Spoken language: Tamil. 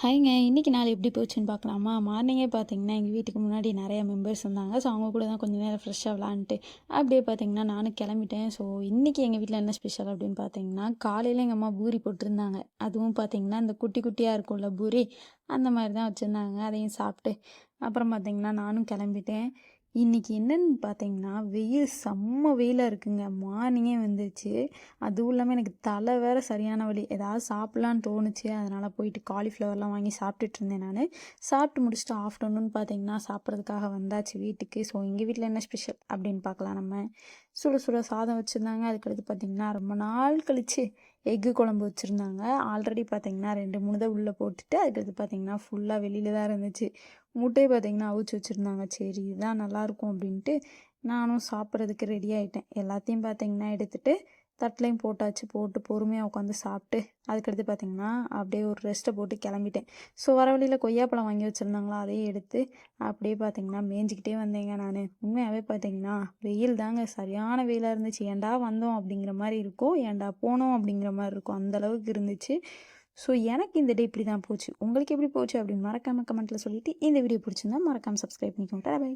ஹாய்ங்க. இன்னைக்கு நாள் எப்படி போச்சுன்னு பார்க்கலாமா? மார்னிங்கே பார்த்தீங்கன்னா, எங்கள் வீட்டுக்கு முன்னாடி நெறைய மெம்பர்ஸ் இருந்தாங்க. ஸோ, அவங்க கூட தான் கொஞ்சம் நேரம் ஃப்ரெஷ்ஷாக விளாண்ட்டு, அப்படியே பார்த்தீங்கன்னா, நானும் கிளம்பிட்டேன். ஸோ, இன்றைக்கி எங்கள் வீட்டில் என்ன ஸ்பெஷல் அப்படின்னு பார்த்தீங்கன்னா, காலையில் எங்கள் அம்மா பூரி போட்டிருந்தாங்க. அதுவும் பார்த்தீங்கன்னா, இந்த குட்டி குட்டியாக இருக்கும்ல பூரி, அந்த மாதிரி தான் வச்சுருந்தாங்க. அதையும் சாப்பிட்டு, அப்புறம் பார்த்தீங்கன்னா, நானும் கிளம்பிட்டேன். இன்றைக்கி என்னன்னு பார்த்தீங்கன்னா, வெயில் செம்ம வெயிலாக இருக்குங்க. மார்னிங்கே வந்துருச்சு. அதுவும் இல்லாமல் எனக்கு தலை வேறு சரியான வலி. ஏதாவது சாப்பிட்லான்னு தோணுச்சு. அதனால் போயிட்டு காலிஃப்ளவர்லாம் வாங்கி சாப்பிட்டுட்டு இருந்தேன் நான். சாப்பிட்டு முடிச்சுட்டு ஆஃப்டர்நூன் பார்த்தீங்கன்னா சாப்பிட்றதுக்காக வந்தாச்சு வீட்டுக்கு. ஸோ எங்கள் வீட்டில் என்ன ஸ்பெஷல் அப்படின்னு பார்க்கலாம் நம்ம. சுட சுட சாதம் வச்சுருந்தாங்க. அதுக்கடுத்து பார்த்திங்கன்னா ரொம்ப நாள் கழித்து எக்கு குழம்பு வச்சுருந்தாங்க. ஆல்ரெடி பார்த்திங்கன்னா 2 3 தான் உள்ளே போட்டுட்டு அதுக்கடுத்து பார்த்திங்கன்னா ஃபுல்லாக வெளியில் தான் இருந்துச்சு. முட்டையை பார்த்திங்கன்னா அவிச்சு வச்சுருந்தாங்க. சரி இதுதான் நல்லாயிருக்கும் அப்படின்ட்டு நானும் சாப்பிட்றதுக்கு ரெடி ஆகிட்டேன். எல்லாத்தையும் பார்த்திங்கன்னா எடுத்துகிட்டு தட்டிலையும் போட்டாச்சு. போட்டு பொறுமையாக உட்காந்து சாப்பிட்டு அதுக்கடுத்து பார்த்திங்கன்னா அப்படியே ஒரு ரெஸ்ட்டை போட்டு கிளம்பிட்டேன். ஸோ வர வழியில் கொய்யாப்பழம் வாங்கி வச்சுருந்தாங்களா, அதையும் எடுத்து அப்படியே பார்த்திங்கன்னா மேய்ஞ்சிக்கிட்டே வந்தேங்க நான். உண்மையாகவே பார்த்திங்கன்னா வெயில் தாங்க, சரியான வெயிலாக இருந்துச்சு. ஏன்டா வந்தோம் அப்படிங்கிற மாதிரி இருக்கும், ஏன்டா போனோம் அப்படிங்கிற மாதிரி இருக்கும், அந்தளவுக்கு இருந்துச்சு. ஸோ எனக்கு இந்த டே இப்படி தான் போச்சு. உங்களுக்கு எப்படி போச்சு அப்படின்னு மறக்காமல் கமெண்ட்டில் சொல்லிவிட்டு, இந்த வீடியோ பிடிச்சிருந்தா மறக்காமல் சப்ஸ்கிரைப் பண்ணிக்கோங்க. பை.